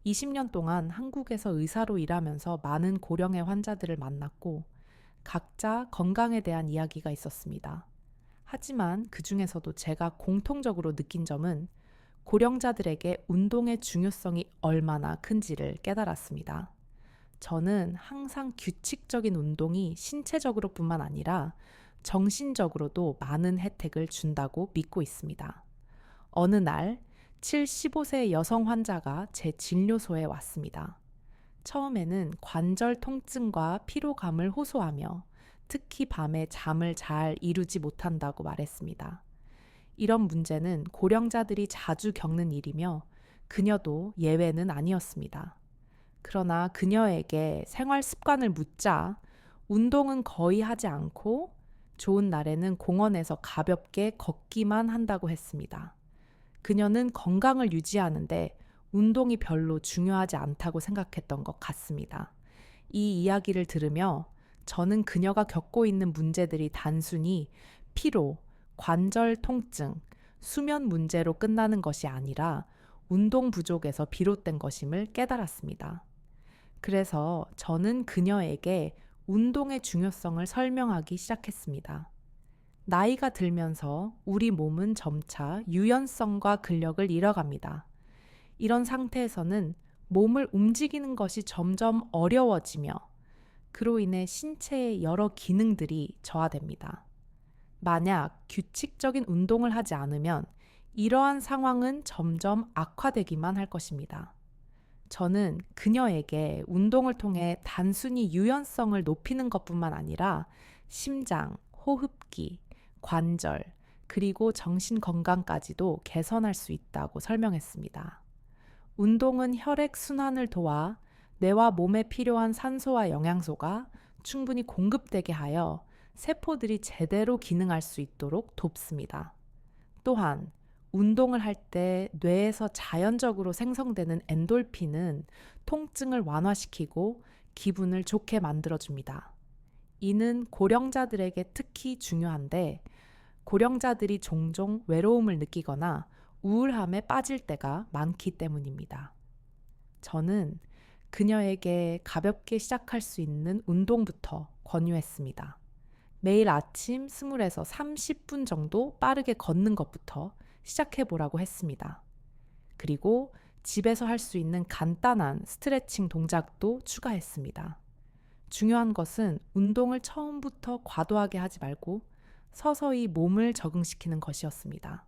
20년 동안 한국에서 의사로 일하면서 많은 고령의 환자들을 만났고 각자 건강에 대한 이야기가 있었습니다. 하지만 그 중에서도 제가 공통적으로 느낀 점은 고령자들에게 운동의 중요성이 얼마나 큰지를 깨달았습니다. 저는 항상 규칙적인 운동이 신체적으로뿐만 아니라 정신적으로도 많은 혜택을 준다고 믿고 있습니다. 어느 날 75세 여성 환자가 제 진료소에 왔습니다. 처음에는 관절 통증과 피로감을 호소하며 특히 밤에 잠을 잘 이루지 못한다고 말했습니다. 이런 문제는 고령자들이 자주 겪는 일이며 그녀도 예외는 아니었습니다. 그러나 그녀에게 생활 습관을 묻자 운동은 거의 하지 않고 좋은 날에는 공원에서 가볍게 걷기만 한다고 했습니다. 그녀는 건강을 유지하는데 운동이 별로 중요하지 않다고 생각했던 것 같습니다. 이 이야기를 들으며 저는 그녀가 겪고 있는 문제들이 단순히 피로, 관절 통증, 수면 문제로 끝나는 것이 아니라 운동 부족에서 비롯된 것임을 깨달았습니다. 그래서 저는 그녀에게 운동의 중요성을 설명하기 시작했습니다. 나이가 들면서 우리 몸은 점차 유연성과 근력을 잃어갑니다. 이런 상태에서는 몸을 움직이는 것이 점점 어려워지며 그로 인해 신체의 여러 기능들이 저하됩니다. 만약 규칙적인 운동을 하지 않으면 이러한 상황은 점점 악화되기만 할 것입니다. 저는 그녀에게 운동을 통해 단순히 유연성을 높이는 것뿐만 아니라 심장, 호흡기, 관절, 그리고 정신 건강까지도 개선할 수 있다고 설명했습니다. 운동은 혈액 순환을 도와 뇌와 몸에 필요한 산소와 영양소가 충분히 공급되게 하여 세포들이 제대로 기능할 수 있도록 돕습니다. 또한 운동을 할 때 뇌에서 자연적으로 생성되는 엔돌핀은 통증을 완화시키고 기분을 좋게 만들어줍니다. 이는 고령자들에게 특히 중요한데 고령자들이 종종 외로움을 느끼거나 우울함에 빠질 때가 많기 때문입니다. 저는 그녀에게 가볍게 시작할 수 있는 운동부터 권유했습니다. 매일 아침 20에서 30분 정도 빠르게 걷는 것부터 시작해 보라고 했습니다. 그리고 집에서 할 수 있는 간단한 스트레칭 동작도 추가했습니다. 중요한 것은 운동을 처음부터 과도하게 하지 말고 서서히 몸을 적응시키는 것이었습니다.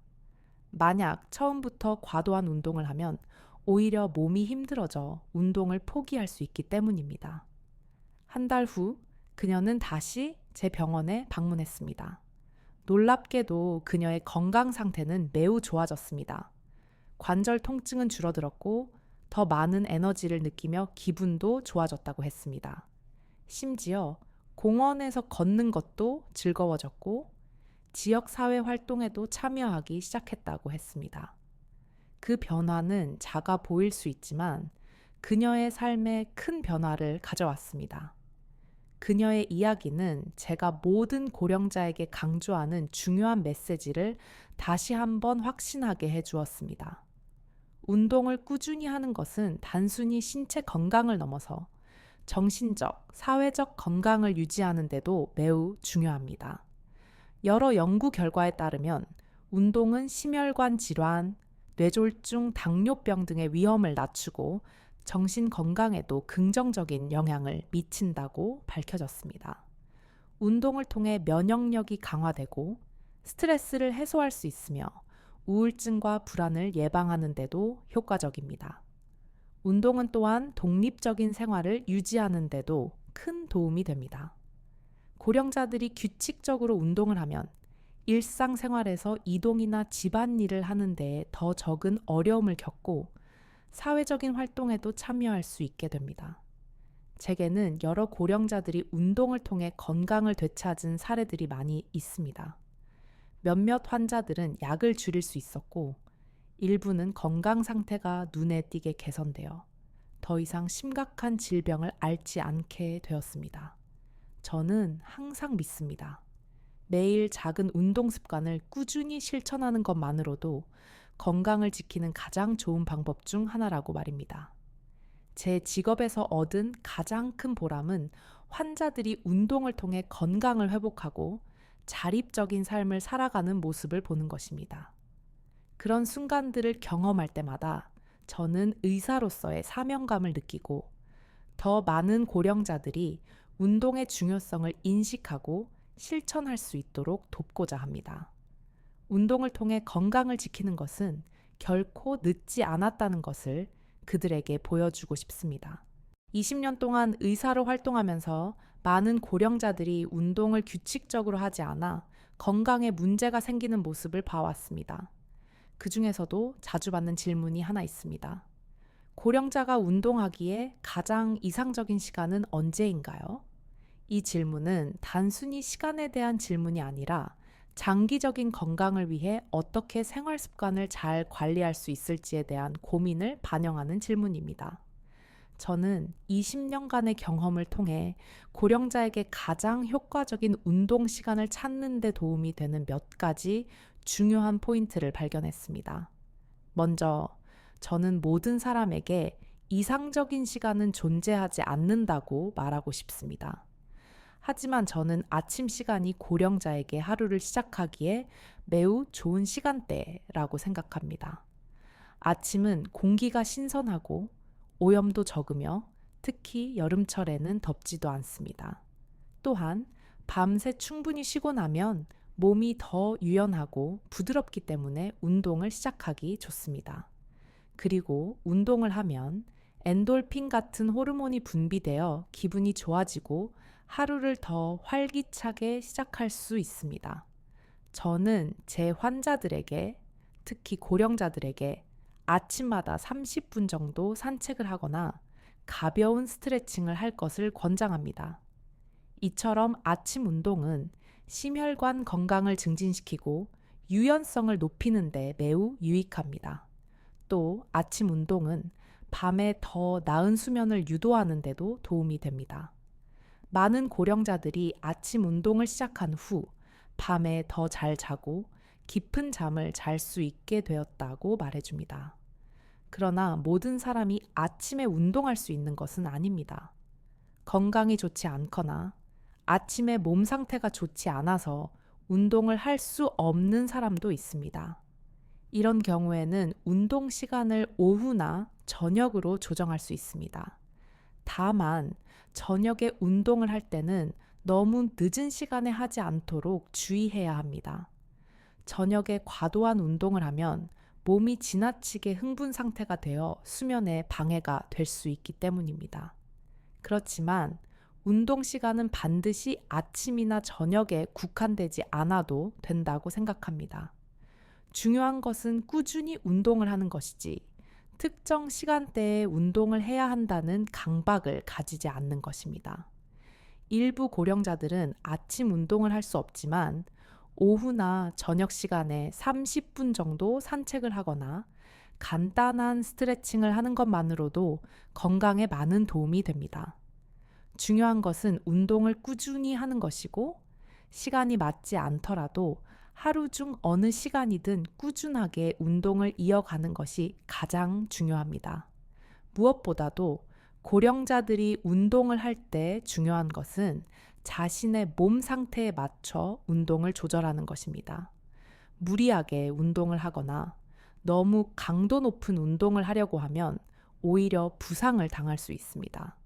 만약 처음부터 과도한 운동을 하면 오히려 몸이 힘들어져 운동을 포기할 수 있기 때문입니다. 한 달 후 그녀는 다시 제 병원에 방문했습니다. 놀랍게도 그녀의 건강 상태는 매우 좋아졌습니다. 관절 통증은 줄어들었고 더 많은 에너지를 느끼며 기분도 좋아졌다고 했습니다. 심지어 공원에서 걷는 것도 즐거워졌고 지역 사회 활동에도 참여하기 시작했다고 했습니다. 그 변화는 작아 보일 수 있지만 그녀의 삶에 큰 변화를 가져왔습니다. 그녀의 이야기는 제가 모든 고령자에게 강조하는 중요한 메시지를 다시 한번 확신하게 해주었습니다. 운동을 꾸준히 하는 것은 단순히 신체 건강을 넘어서 정신적, 사회적 건강을 유지하는 데도 매우 중요합니다. 여러 연구 결과에 따르면 운동은 심혈관 질환, 뇌졸중, 당뇨병 등의 위험을 낮추고 정신 건강에도 긍정적인 영향을 미친다고 밝혀졌습니다. 운동을 통해 면역력이 강화되고 스트레스를 해소할 수 있으며 우울증과 불안을 예방하는 데도 효과적입니다. 운동은 또한 독립적인 생활을 유지하는 데도 큰 도움이 됩니다. 고령자들이 규칙적으로 운동을 하면 일상생활에서 이동이나 집안일을 하는 데에 더 적은 어려움을 겪고 사회적인 활동에도 참여할 수 있게 됩니다. 제게는 여러 고령자들이 운동을 통해 건강을 되찾은 사례들이 많이 있습니다. 몇몇 환자들은 약을 줄일 수 있었고 일부는 건강 상태가 눈에 띄게 개선되어 더 이상 심각한 질병을 앓지 않게 되었습니다. 저는 항상 믿습니다. 매일 작은 운동 습관을 꾸준히 실천하는 것만으로도 건강을 지키는 가장 좋은 방법 중 하나라고 말입니다. 제 직업에서 얻은 가장 큰 보람은 환자들이 운동을 통해 건강을 회복하고 자립적인 삶을 살아가는 모습을 보는 것입니다. 그런 순간들을 경험할 때마다 저는 의사로서의 사명감을 느끼고 더 많은 고령자들이 운동의 중요성을 인식하고 실천할 수 있도록 돕고자 합니다. 운동을 통해 건강을 지키는 것은 결코 늦지 않았다는 것을 그들에게 보여주고 싶습니다. 20년 동안 의사로 활동하면서 많은 고령자들이 운동을 규칙적으로 하지 않아 건강에 문제가 생기는 모습을 봐왔습니다. 그 중에서도 자주 받는 질문이 하나 있습니다. 고령자가 운동하기에 가장 이상적인 시간은 언제인가요? 이 질문은 단순히 시간에 대한 질문이 아니라 장기적인 건강을 위해 어떻게 생활 습관을 잘 관리할 수 있을지에 대한 고민을 반영하는 질문입니다. 저는 20년간의 경험을 통해 고령자에게 가장 효과적인 운동 시간을 찾는 데 도움이 되는 몇 가지 중요한 포인트를 발견했습니다. 먼저, 저는 모든 사람에게 이상적인 시간은 존재하지 않는다고 말하고 싶습니다. 하지만 저는 아침 시간이 고령자에게 하루를 시작하기에 매우 좋은 시간대라고 생각합니다. 아침은 공기가 신선하고 오염도 적으며 특히 여름철에는 덥지도 않습니다. 또한 밤새 충분히 쉬고 나면 몸이 더 유연하고 부드럽기 때문에 운동을 시작하기 좋습니다. 그리고 운동을 하면 엔돌핀 같은 호르몬이 분비되어 기분이 좋아지고 하루를 더 활기차게 시작할 수 있습니다. 저는 제 환자들에게, 특히 고령자들에게 아침마다 30분 정도 산책을 하거나 가벼운 스트레칭을 할 것을 권장합니다. 이처럼 아침 운동은 심혈관 건강을 증진시키고 유연성을 높이는 데 매우 유익합니다. 또 아침 운동은 밤에 더 나은 수면을 유도하는 데도 도움이 됩니다. 많은 고령자들이 아침 운동을 시작한 후 밤에 더 잘 자고 깊은 잠을 잘 수 있게 되었다고 말해줍니다. 그러나 모든 사람이 아침에 운동할 수 있는 것은 아닙니다. 건강이 좋지 않거나 아침에 몸 상태가 좋지 않아서 운동을 할 수 없는 사람도 있습니다. 이런 경우에는 운동 시간을 오후나 저녁으로 조정할 수 있습니다. 다만 저녁에 운동을 할 때는 너무 늦은 시간에 하지 않도록 주의해야 합니다. 저녁에 과도한 운동을 하면 몸이 지나치게 흥분 상태가 되어 수면에 방해가 될 수 있기 때문입니다. 그렇지만 운동 시간은 반드시 아침이나 저녁에 국한되지 않아도 된다고 생각합니다. 중요한 것은 꾸준히 운동을 하는 것이지 특정 시간대에 운동을 해야 한다는 강박을 가지지 않는 것입니다. 일부 고령자들은 아침 운동을 할 수 없지만 오후나 저녁 시간에 30분 정도 산책을 하거나 간단한 스트레칭을 하는 것만으로도 건강에 많은 도움이 됩니다. 중요한 것은 운동을 꾸준히 하는 것이고 시간이 맞지 않더라도 하루 중 어느 시간이든 꾸준하게 운동을 이어가는 것이 가장 중요합니다. 무엇보다도 고령자들이 운동을 할 때 중요한 것은 자신의 몸 상태에 맞춰 운동을 조절하는 것입니다. 무리하게 운동을 하거나 너무 강도 높은 운동을 하려고 하면 오히려 부상을 당할 수 있습니다.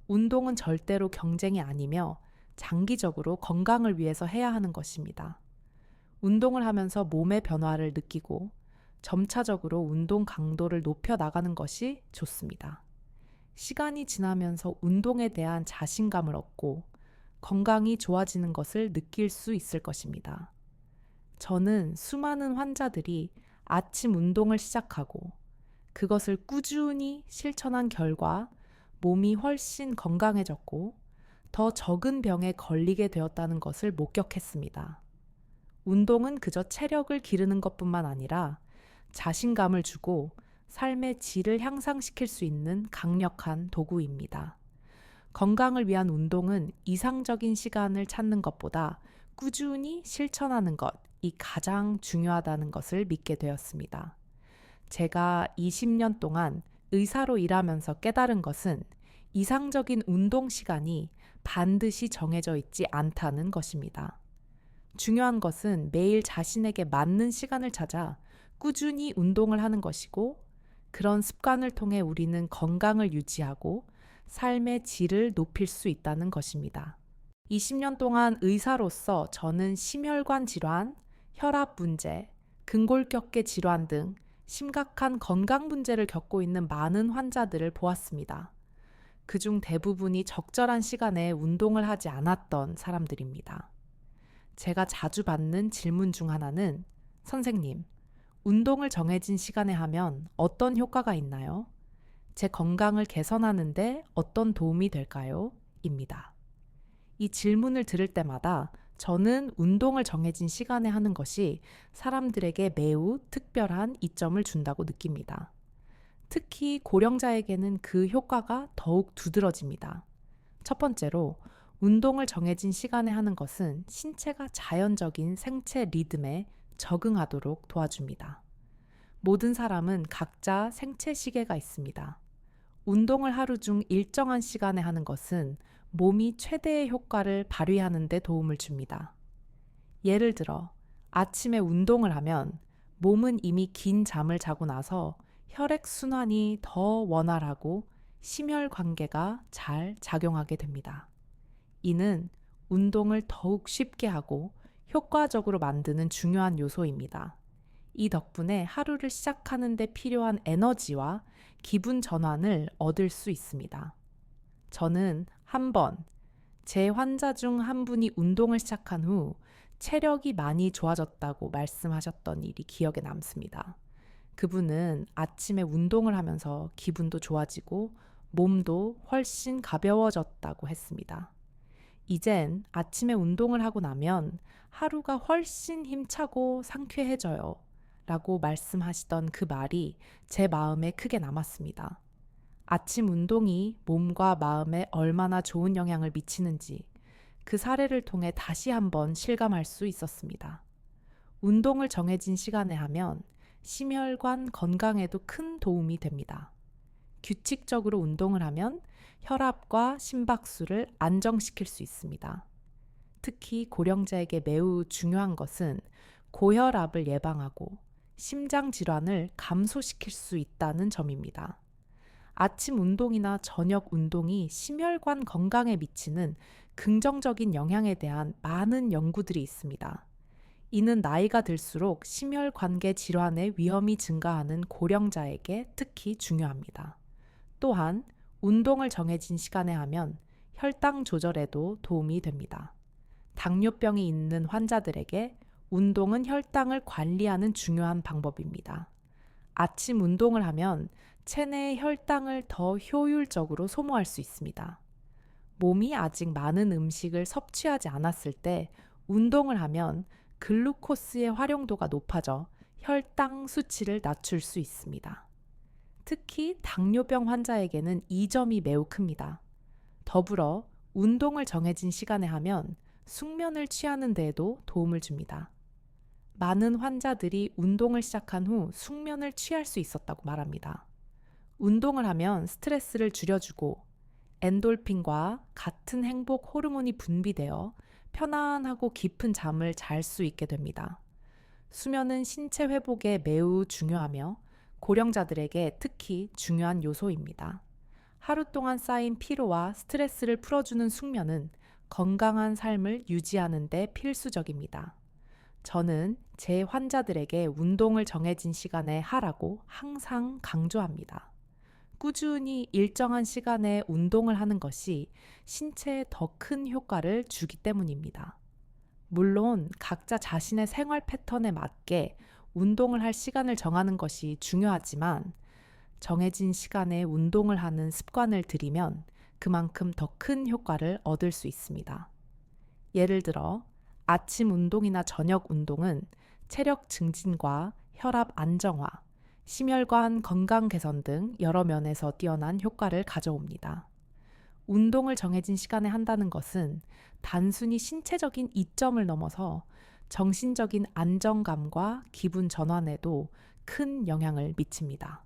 운동은 절대로 경쟁이 아니며 장기적으로 건강을 위해서 해야 하는 것입니다. 운동을 하면서 몸의 변화를 느끼고 점차적으로 운동 강도를 높여 나가는 것이 좋습니다. 시간이 지나면서 운동에 대한 자신감을 얻고 건강이 좋아지는 것을 느낄 수 있을 것입니다. 저는 수많은 환자들이 아침 운동을 시작하고 그것을 꾸준히 실천한 결과 몸이 훨씬 건강해졌고 더 적은 병에 걸리게 되었다는 것을 목격했습니다. 운동은 그저 체력을 기르는 것뿐만 아니라 자신감을 주고 삶의 질을 향상시킬 수 있는 강력한 도구입니다. 건강을 위한 운동은 이상적인 시간을 찾는 것보다 꾸준히 실천하는 것이 가장 중요하다는 것을 믿게 되었습니다. 제가 20년 동안 의사로 일하면서 깨달은 것은 이상적인 운동 시간이 반드시 정해져 있지 않다는 것입니다. 중요한 것은 매일 자신에게 맞는 시간을 찾아 꾸준히 운동을 하는 것이고, 그런 습관을 통해 우리는 건강을 유지하고 삶의 질을 높일 수 있다는 것입니다. 20년 동안 의사로서 저는 심혈관 질환, 혈압 문제, 근골격계 질환 등 심각한 건강 문제를 겪고 있는 많은 환자들을 보았습니다. 그중 대부분이 적절한 시간에 운동을 하지 않았던 사람들입니다. 제가 자주 받는 질문 중 하나는, 선생님, 운동을 정해진 시간에 하면 어떤 효과가 있나요? 제 건강을 개선하는데 어떤 도움이 될까요? 입니다. 이 질문을 들을 때마다 저는 운동을 정해진 시간에 하는 것이 사람들에게 매우 특별한 이점을 준다고 느낍니다. 특히 고령자에게는 그 효과가 더욱 두드러집니다. 첫 번째로, 운동을 정해진 시간에 하는 것은 신체가 자연적인 생체 리듬에 적응하도록 도와줍니다. 모든 사람은 각자 생체 시계가 있습니다. 운동을 하루 중 일정한 시간에 하는 것은 몸이 최대의 효과를 발휘하는 데 도움을 줍니다. 예를 들어, 아침에 운동을 하면 몸은 이미 긴 잠을 자고 나서 혈액순환이 더 원활하고 심혈관계가 잘 작용하게 됩니다. 이는 운동을 더욱 쉽게 하고 효과적으로 만드는 중요한 요소입니다. 이 덕분에 하루를 시작하는 데 필요한 에너지와 기분 전환을 얻을 수 있습니다. 저는 한 번, 제 환자 중 한 분이 운동을 시작한 후 체력이 많이 좋아졌다고 말씀하셨던 일이 기억에 남습니다. 그분은 아침에 운동을 하면서 기분도 좋아지고 몸도 훨씬 가벼워졌다고 했습니다. 이젠 아침에 운동을 하고 나면 하루가 훨씬 힘차고 상쾌해져요 라고 말씀하시던 그 말이 제 마음에 크게 남았습니다. 아침 운동이 몸과 마음에 얼마나 좋은 영향을 미치는지 그 사례를 통해 다시 한번 실감할 수 있었습니다. 운동을 정해진 시간에 하면 심혈관 건강에도 큰 도움이 됩니다. 규칙적으로 운동을 하면 혈압과 심박수를 안정시킬 수 있습니다. 특히 고령자에게 매우 중요한 것은 고혈압을 예방하고 심장 질환을 감소시킬 수 있다는 점입니다. 아침 운동이나 저녁 운동이 심혈관 건강에 미치는 긍정적인 영향에 대한 많은 연구들이 있습니다. 이는 나이가 들수록 심혈관계 질환의 위험이 증가하는 고령자에게 특히 중요합니다. 또한 운동을 정해진 시간에 하면 혈당 조절에도 도움이 됩니다. 당뇨병이 있는 환자들에게 운동은 혈당을 관리하는 중요한 방법입니다. 아침 운동을 하면 체내의 혈당을 더 효율적으로 소모할 수 있습니다. 몸이 아직 많은 음식을 섭취하지 않았을 때 운동을 하면 글루코스의 활용도가 높아져 혈당 수치를 낮출 수 있습니다. 특히 당뇨병 환자에게는 이 점이 매우 큽니다. 더불어 운동을 정해진 시간에 하면 숙면을 취하는 데에도 도움을 줍니다. 많은 환자들이 운동을 시작한 후 숙면을 취할 수 있었다고 말합니다. 운동을 하면 스트레스를 줄여주고 엔돌핀과 같은 행복 호르몬이 분비되어 편안하고 깊은 잠을 잘 수 있게 됩니다. 수면은 신체 회복에 매우 중요하며 고령자들에게 특히 중요한 요소입니다. 하루 동안 쌓인 피로와 스트레스를 풀어주는 숙면은 건강한 삶을 유지하는 데 필수적입니다. 저는 제 환자들에게 운동을 정해진 시간에 하라고 항상 강조합니다. 꾸준히 일정한 시간에 운동을 하는 것이 신체에 더 큰 효과를 주기 때문입니다. 물론 각자 자신의 생활 패턴에 맞게 운동을 할 시간을 정하는 것이 중요하지만 정해진 시간에 운동을 하는 습관을 들이면 그만큼 더 큰 효과를 얻을 수 있습니다. 예를 들어 아침 운동이나 저녁 운동은 체력 증진과 혈압 안정화, 심혈관 건강 개선 등 여러 면에서 뛰어난 효과를 가져옵니다. 운동을 정해진 시간에 한다는 것은 단순히 신체적인 이점을 넘어서 정신적인 안정감과 기분 전환에도 큰 영향을 미칩니다.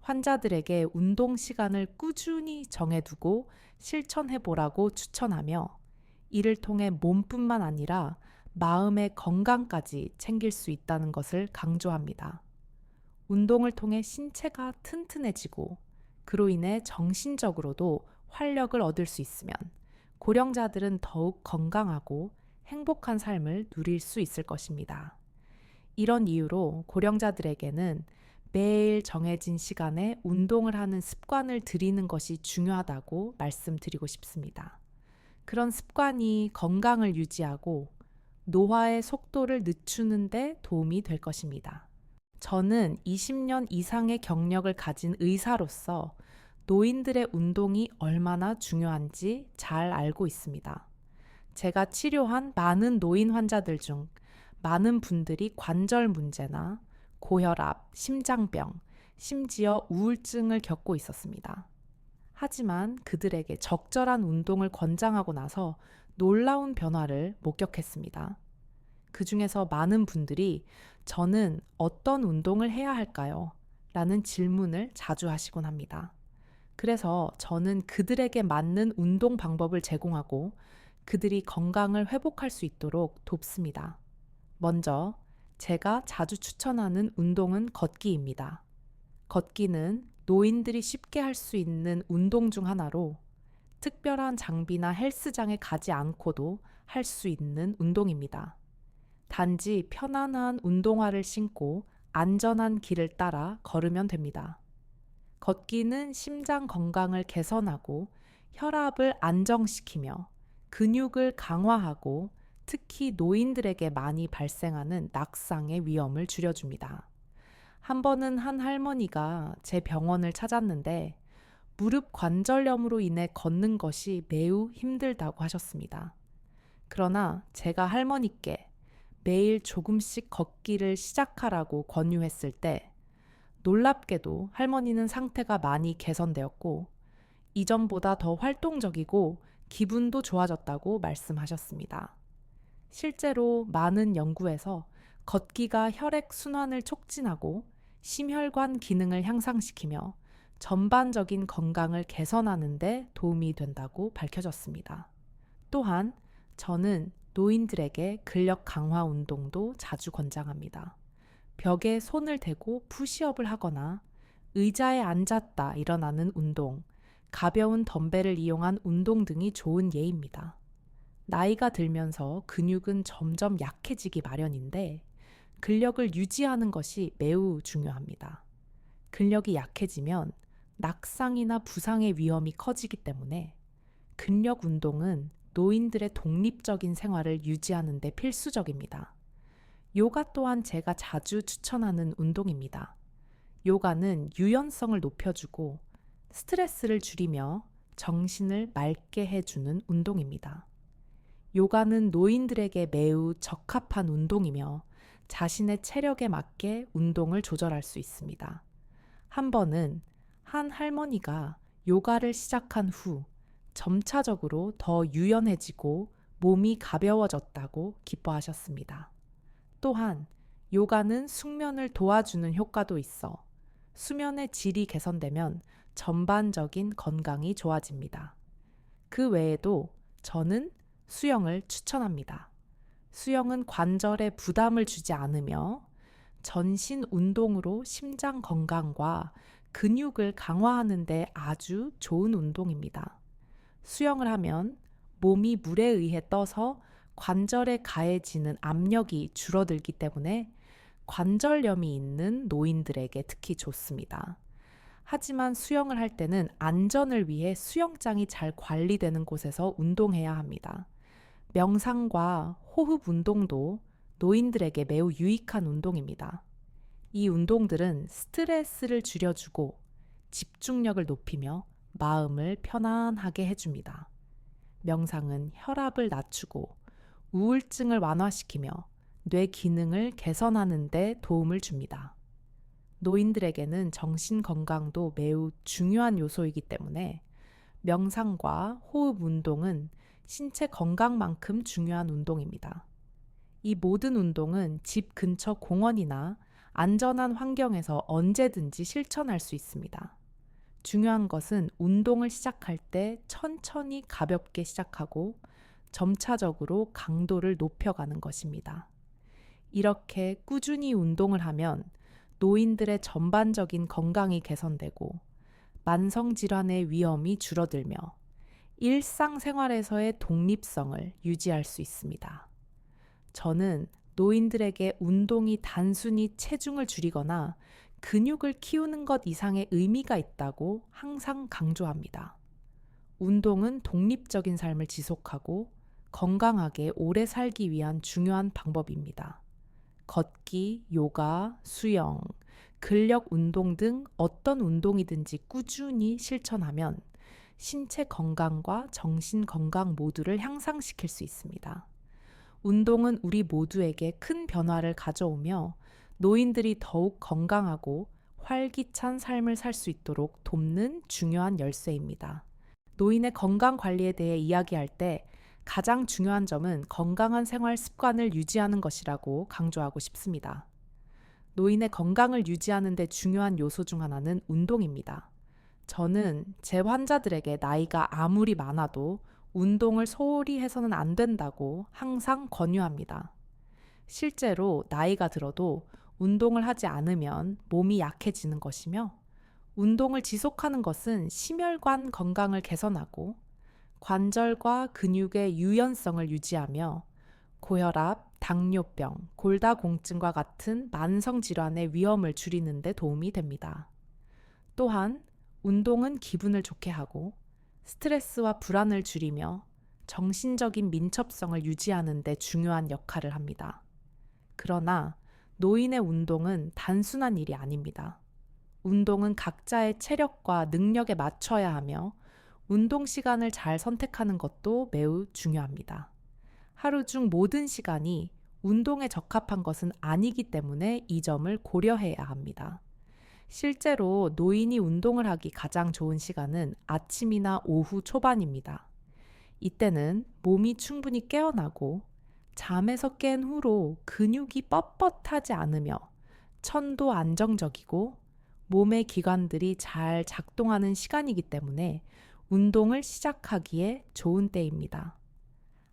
환자들에게 운동 시간을 꾸준히 정해두고 실천해 보라고 추천하며 이를 통해 몸뿐만 아니라 마음의 건강까지 챙길 수 있다는 것을 강조합니다. 운동을 통해 신체가 튼튼해지고 그로 인해 정신적으로도 활력을 얻을 수 있으면 고령자들은 더욱 건강하고 행복한 삶을 누릴 수 있을 것입니다. 이런 이유로 고령자들에게는 매일 정해진 시간에 운동을 하는 습관을 들이는 것이 중요하다고 말씀드리고 싶습니다. 그런 습관이 건강을 유지하고 노화의 속도를 늦추는 데 도움이 될 것입니다. 저는 20년 이상의 경력을 가진 의사로서 노인들의 운동이 얼마나 중요한지 잘 알고 있습니다. 제가 치료한 많은 노인 환자들 중 많은 분들이 관절 문제나 고혈압, 심장병, 심지어 우울증을 겪고 있었습니다. 하지만 그들에게 적절한 운동을 권장하고 나서 놀라운 변화를 목격했습니다. 그 중에서 많은 분들이 저는 어떤 운동을 해야 할까요? 라는 질문을 자주 하시곤 합니다. 그래서 저는 그들에게 맞는 운동 방법을 제공하고 그들이 건강을 회복할 수 있도록 돕습니다. 먼저 제가 자주 추천하는 운동은 걷기입니다. 걷기는 노인들이 쉽게 할 수 있는 운동 중 하나로 특별한 장비나 헬스장에 가지 않고도 할 수 있는 운동입니다. 단지 편안한 운동화를 신고 안전한 길을 따라 걸으면 됩니다. 걷기는 심장 건강을 개선하고 혈압을 안정시키며 근육을 강화하고 특히 노인들에게 많이 발생하는 낙상의 위험을 줄여줍니다. 한 번은 한 할머니가 제 병원을 찾았는데 무릎 관절염으로 인해 걷는 것이 매우 힘들다고 하셨습니다. 그러나 제가 할머니께 매일 조금씩 걷기를 시작하라고 권유했을 때 놀랍게도 할머니는 상태가 많이 개선되었고 이전보다 더 활동적이고 기분도 좋아졌다고 말씀하셨습니다. 실제로 많은 연구에서 걷기가 혈액 순환을 촉진하고 심혈관 기능을 향상시키며 전반적인 건강을 개선하는 데 도움이 된다고 밝혀졌습니다. 또한 저는 노인들에게 근력 강화 운동도 자주 권장합니다. 벽에 손을 대고 푸시업을 하거나 의자에 앉았다 일어나는 운동, 가벼운 덤벨을 이용한 운동 등이 좋은 예입니다. 나이가 들면서 근육은 점점 약해지기 마련인데 근력을 유지하는 것이 매우 중요합니다. 근력이 약해지면 낙상이나 부상의 위험이 커지기 때문에 근력 운동은 노인들의 독립적인 생활을 유지하는 데 필수적입니다. 요가 또한 제가 자주 추천하는 운동입니다. 요가는 유연성을 높여주고 스트레스를 줄이며 정신을 맑게 해주는 운동입니다. 요가는 노인들에게 매우 적합한 운동이며 자신의 체력에 맞게 운동을 조절할 수 있습니다. 한 번은 한 할머니가 요가를 시작한 후 점차적으로 더 유연해지고 몸이 가벼워졌다고 기뻐하셨습니다. 또한 요가는 숙면을 도와주는 효과도 있어 수면의 질이 개선되면 전반적인 건강이 좋아집니다. 그 외에도 저는 수영을 추천합니다. 수영은 관절에 부담을 주지 않으며 전신 운동으로 심장 건강과 근육을 강화하는 데 아주 좋은 운동입니다. 수영을 하면 몸이 물에 의해 떠서 관절에 가해지는 압력이 줄어들기 때문에 관절염이 있는 노인들에게 특히 좋습니다. 하지만 수영을 할 때는 안전을 위해 수영장이 잘 관리되는 곳에서 운동해야 합니다. 명상과 호흡 운동도 노인들에게 매우 유익한 운동입니다. 이 운동들은 스트레스를 줄여주고 집중력을 높이며 마음을 편안하게 해줍니다. 명상은 혈압을 낮추고 우울증을 완화시키며 뇌 기능을 개선하는 데 도움을 줍니다. 노인들에게는 정신 건강도 매우 중요한 요소이기 때문에 명상과 호흡 운동은 신체 건강만큼 중요한 운동입니다. 이 모든 운동은 집 근처 공원이나 안전한 환경에서 언제든지 실천할 수 있습니다. 중요한 것은 운동을 시작할 때 천천히 가볍게 시작하고 점차적으로 강도를 높여가는 것입니다. 이렇게 꾸준히 운동을 하면 노인들의 전반적인 건강이 개선되고 만성질환의 위험이 줄어들며 일상생활에서의 독립성을 유지할 수 있습니다. 저는 노인들에게 운동이 단순히 체중을 줄이거나 근육을 키우는 것 이상의 의미가 있다고 항상 강조합니다. 운동은 독립적인 삶을 지속하고 건강하게 오래 살기 위한 중요한 방법입니다. 걷기, 요가, 수영, 근력 운동 등 어떤 운동이든지 꾸준히 실천하면 신체 건강과 정신 건강 모두를 향상시킬 수 있습니다. 운동은 우리 모두에게 큰 변화를 가져오며 노인들이 더욱 건강하고 활기찬 삶을 살 수 있도록 돕는 중요한 열쇠입니다. 노인의 건강 관리에 대해 이야기할 때 가장 중요한 점은 건강한 생활 습관을 유지하는 것이라고 강조하고 싶습니다. 노인의 건강을 유지하는 데 중요한 요소 중 하나는 운동입니다. 저는 제 환자들에게 나이가 아무리 많아도 운동을 소홀히 해서는 안 된다고 항상 권유합니다. 실제로 나이가 들어도 운동을 하지 않으면 몸이 약해지는 것이며 운동을 지속하는 것은 심혈관 건강을 개선하고 관절과 근육의 유연성을 유지하며 고혈압, 당뇨병, 골다공증과 같은 만성질환의 위험을 줄이는 데 도움이 됩니다. 또한 운동은 기분을 좋게 하고 스트레스와 불안을 줄이며 정신적인 민첩성을 유지하는 데 중요한 역할을 합니다. 그러나 노인의 운동은 단순한 일이 아닙니다. 운동은 각자의 체력과 능력에 맞춰야 하며 운동 시간을 잘 선택하는 것도 매우 중요합니다. 하루 중 모든 시간이 운동에 적합한 것은 아니기 때문에 이 점을 고려해야 합니다. 실제로 노인이 운동을 하기 가장 좋은 시간은 아침이나 오후 초반입니다. 이때는 몸이 충분히 깨어나고 잠에서 깬 후로 근육이 뻣뻣하지 않으며 천도 안정적이고 몸의 기관들이 잘 작동하는 시간이기 때문에 운동을 시작하기에 좋은 때입니다.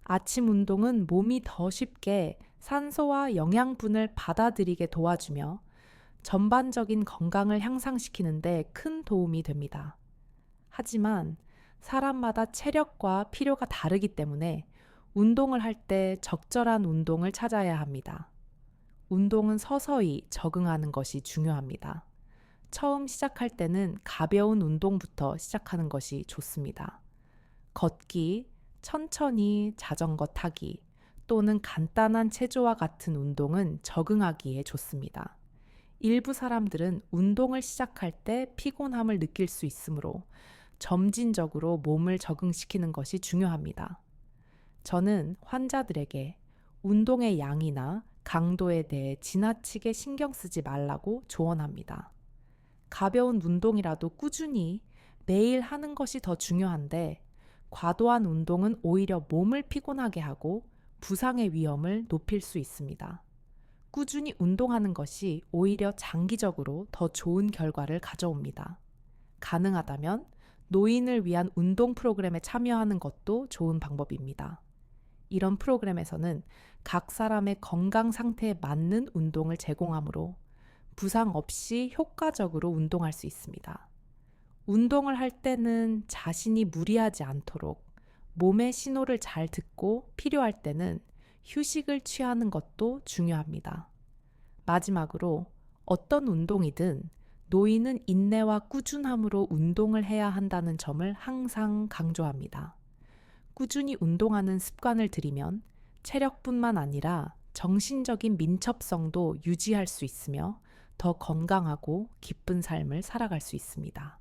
아침 운동은 몸이 더 쉽게 산소와 영양분을 받아들이게 도와주며 전반적인 건강을 향상시키는 데 큰 도움이 됩니다. 하지만 사람마다 체력과 필요가 다르기 때문에 운동을 할 때 적절한 운동을 찾아야 합니다. 운동은 서서히 적응하는 것이 중요합니다. 처음 시작할 때는 가벼운 운동부터 시작하는 것이 좋습니다. 걷기, 천천히 자전거 타기 또는 간단한 체조와 같은 운동은 적응하기에 좋습니다. 일부 사람들은 운동을 시작할 때 피곤함을 느낄 수 있으므로 점진적으로 몸을 적응시키는 것이 중요합니다. 저는 환자들에게 운동의 양이나 강도에 대해 지나치게 신경 쓰지 말라고 조언합니다. 가벼운 운동이라도 꾸준히 매일 하는 것이 더 중요한데 과도한 운동은 오히려 몸을 피곤하게 하고 부상의 위험을 높일 수 있습니다. 꾸준히 운동하는 것이 오히려 장기적으로 더 좋은 결과를 가져옵니다. 가능하다면 노인을 위한 운동 프로그램에 참여하는 것도 좋은 방법입니다. 이런 프로그램에서는 각 사람의 건강 상태에 맞는 운동을 제공하므로 부상 없이 효과적으로 운동할 수 있습니다. 운동을 할 때는 자신이 무리하지 않도록 몸의 신호를 잘 듣고 필요할 때는 휴식을 취하는 것도 중요합니다. 마지막으로 어떤 운동이든 노인은 인내와 꾸준함으로 운동을 해야 한다는 점을 항상 강조합니다. 꾸준히 운동하는 습관을 들이면 체력뿐만 아니라 정신적인 민첩성도 유지할 수 있으며 더 건강하고 기쁜 삶을 살아갈 수 있습니다.